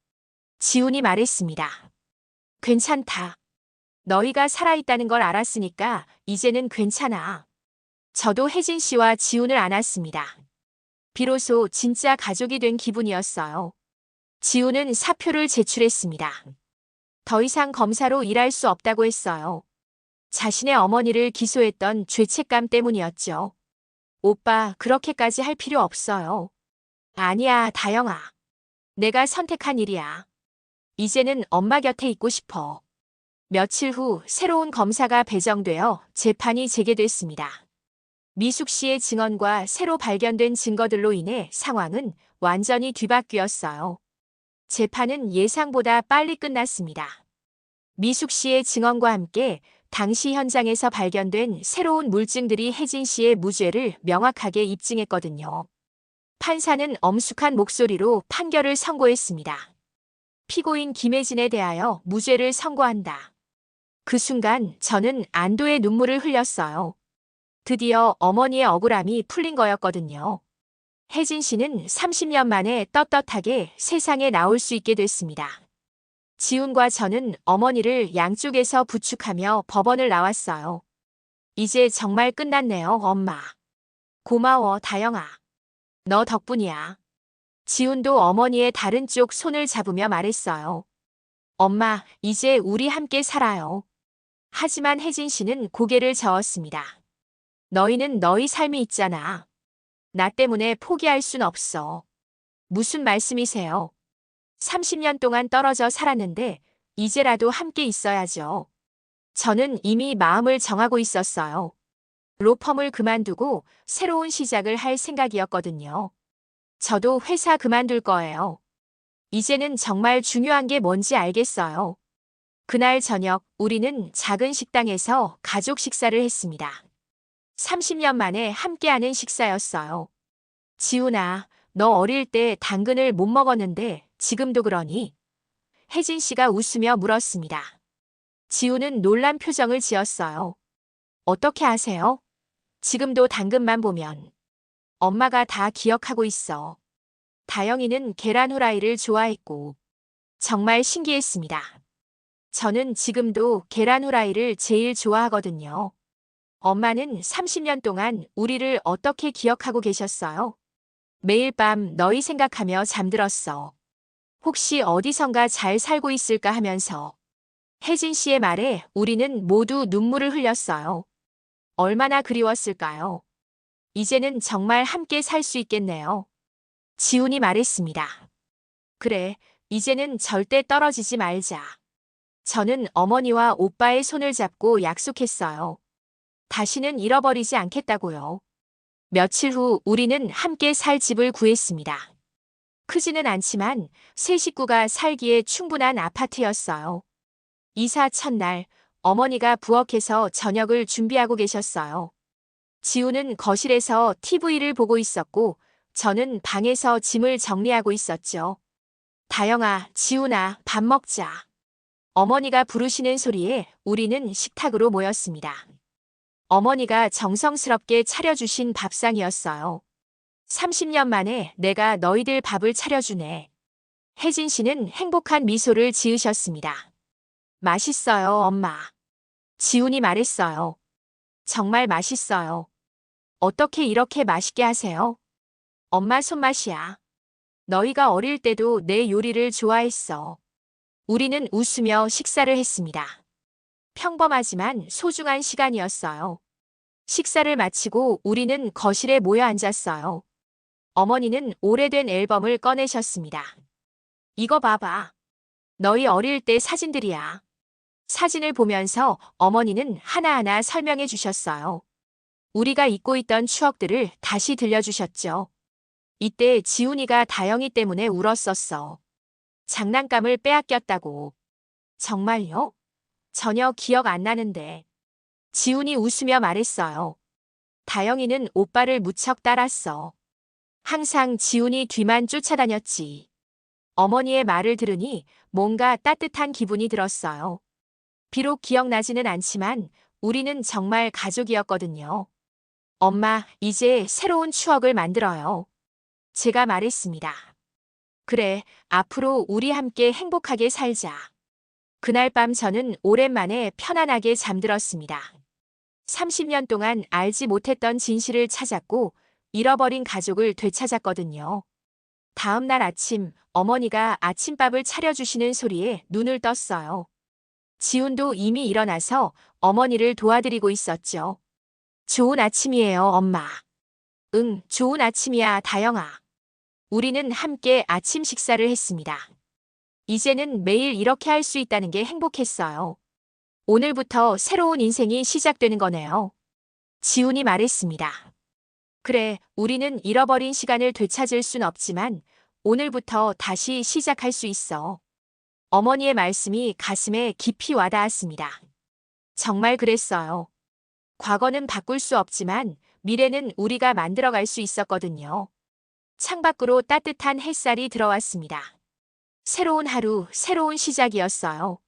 지훈이 말했습니다. 괜찮다. 너희가 살아있다는 걸 알았으니까 이제는 괜찮아. 저도 혜진 씨와 지훈을 안았습니다. 비로소 진짜 가족이 된 기분이었어요. 지훈은 사표를 제출했습니다. 더 이상 검사로 일할 수 없다고 했어요. 자신의 어머니를 기소했던 죄책감 때문이었죠. 오빠, 그렇게까지 할 필요 없어요. 아니야, 다영아. 내가 선택한 일이야. 이제는 엄마 곁에 있고 싶어. 며칠 후 새로운 검사가 배정되어 재판이 재개됐습니다. 미숙 씨의 증언과 새로 발견된 증거들로 인해 상황은 완전히 뒤바뀌었어요. 재판은 예상보다 빨리 끝났습니다. 미숙 씨의 증언과 함께 당시 현장에서 발견된 새로운 물증들이 혜진 씨의 무죄를 명확하게 입증했거든요. 판사는 엄숙한 목소리로 판결을 선고했습니다. 피고인 김혜진에 대하여 무죄를 선고한다. 그 순간 저는 안도의 눈물을 흘렸어요. 드디어 어머니의 억울함이 풀린 거였거든요. 혜진 씨는 30년 만에 떳떳하게 세상에 나올 수 있게 됐습니다. 지훈과 저는 어머니를 양쪽에서 부축하며 법원을 나왔어요. 이제 정말 끝났네요, 엄마. 고마워, 다영아. 너 덕분이야. 지훈도 어머니의 다른 쪽 손을 잡으며 말했어요. 엄마, 이제 우리 함께 살아요. 하지만 혜진 씨는 고개를 저었습니다. 너희는 너희 삶이 있잖아. 나 때문에 포기할 순 없어. 무슨 말씀이세요? 30년 동안 떨어져 살았는데 이제라도 함께 있어야죠. 저는 이미 마음을 정하고 있었어요. 로펌을 그만두고 새로운 시작을 할 생각이었거든요. 저도 회사 그만둘 거예요. 이제는 정말 중요한 게 뭔지 알겠어요. 그날 저녁 우리는 작은 식당에서 가족 식사를 했습니다. 30년 만에 함께하는 식사였어요. 지훈아, 너 어릴 때 당근을 못 먹었는데 지금도 그러니? 혜진 씨가 웃으며 물었습니다. 지훈은 놀란 표정을 지었어요. 어떻게 아세요? 지금도 당근만 보면. 엄마가 다 기억하고 있어. 다영이는 계란 후라이를 좋아했고 정말 신기했습니다. 저는 지금도 계란 후라이를 제일 좋아하거든요. 엄마는 30년 동안 우리를 어떻게 기억하고 계셨어요? 매일 밤 너희 생각하며 잠들었어. 혹시 어디선가 잘 살고 있을까 하면서. 혜진 씨의 말에 우리는 모두 눈물을 흘렸어요. 얼마나 그리웠을까요? 이제는 정말 함께 살 수 있겠네요. 지훈이 말했습니다. 그래, 이제는 절대 떨어지지 말자. 저는 어머니와 오빠의 손을 잡고 약속했어요. 다시는 잃어버리지 않겠다고요. 며칠 후 우리는 함께 살 집을 구했습니다. 크지는 않지만 세 식구가 살기에 충분한 아파트였어요. 이사 첫날 어머니가 부엌에서 저녁을 준비하고 계셨어요. 지우는 거실에서 TV를 보고 있었고 저는 방에서 짐을 정리하고 있었죠. 다영아, 지훈아, 밥 먹자. 어머니가 부르시는 소리에 우리는 식탁으로 모였습니다. 어머니가 정성스럽게 차려주신 밥상이었어요. 30년 만에 내가 너희들 밥을 차려주네. 혜진 씨는 행복한 미소를 지으셨습니다. 맛있어요, 엄마. 지훈이 말했어요. 정말 맛있어요. 어떻게 이렇게 맛있게 하세요? 엄마 손맛이야. 너희가 어릴 때도 내 요리를 좋아했어. 우리는 웃으며 식사를 했습니다. 평범하지만 소중한 시간이었어요. 식사를 마치고 우리는 거실에 모여 앉았어요. 어머니는 오래된 앨범을 꺼내셨습니다. 이거 봐봐. 너희 어릴 때 사진들이야. 사진을 보면서 어머니는 하나하나 설명해 주셨어요. 우리가 잊고 있던 추억들을 다시 들려주셨죠. 이때 지훈이가 다영이 때문에 울었었어. 장난감을 빼앗겼다고. 정말요? 전혀 기억 안 나는데. 지훈이 웃으며 말했어요. 다영이는 오빠를 무척 따랐어. 항상 지훈이 뒤만 쫓아다녔지. 어머니의 말을 들으니 뭔가 따뜻한 기분이 들었어요. 비록 기억나지는 않지만 우리는 정말 가족이었거든요. 엄마, 이제 새로운 추억을 만들어요. 제가 말했습니다. 그래, 앞으로 우리 함께 행복하게 살자. 그날 밤 저는 오랜만에 편안하게 잠들었습니다. 30년 동안 알지 못했던 진실을 찾았고 잃어버린 가족을 되찾았거든요. 다음 날 아침 어머니가 아침밥을 차려주시는 소리에 눈을 떴어요. 지훈도 이미 일어나서 어머니를 도와드리고 있었죠. 좋은 아침이에요, 엄마. 응, 좋은 아침이야, 다영아. 우리는 함께 아침 식사를 했습니다. 이제는 매일 이렇게 할 수 있다는 게 행복했어요. 오늘부터 새로운 인생이 시작되는 거네요. 지훈이 말했습니다. 그래, 우리는 잃어버린 시간을 되찾을 순 없지만 오늘부터 다시 시작할 수 있어. 어머니의 말씀이 가슴에 깊이 와닿았습니다. 정말 그랬어요. 과거는 바꿀 수 없지만 미래는 우리가 만들어갈 수 있었거든요. 창밖으로 따뜻한 햇살이 들어왔습니다. 새로운 하루, 새로운 시작이었어요.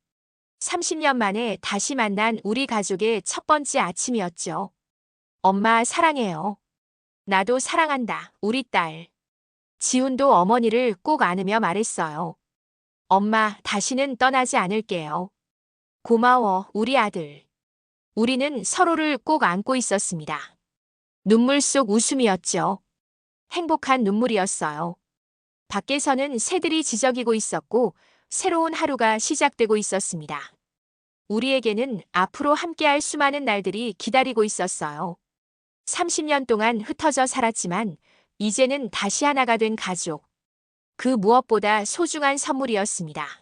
30년 만에 다시 만난 우리 가족의 첫 번째 아침이었죠. 엄마 사랑해요. 나도 사랑한다, 우리 딸. 지훈도 어머니를 꼭 안으며 말했어요. 엄마, 다시는 떠나지 않을게요. 고마워, 우리 아들. 우리는 서로를 꼭 안고 있었습니다. 눈물 속 웃음이었죠. 행복한 눈물이었어요. 밖에서는 새들이 지저귀고 있었고 새로운 하루가 시작되고 있었습니다. 우리에게는 앞으로 함께할 수많은 날들이 기다리고 있었어요. 30년 동안 흩어져 살았지만 이제는 다시 하나가 된 가족. 그 무엇보다 소중한 선물이었습니다.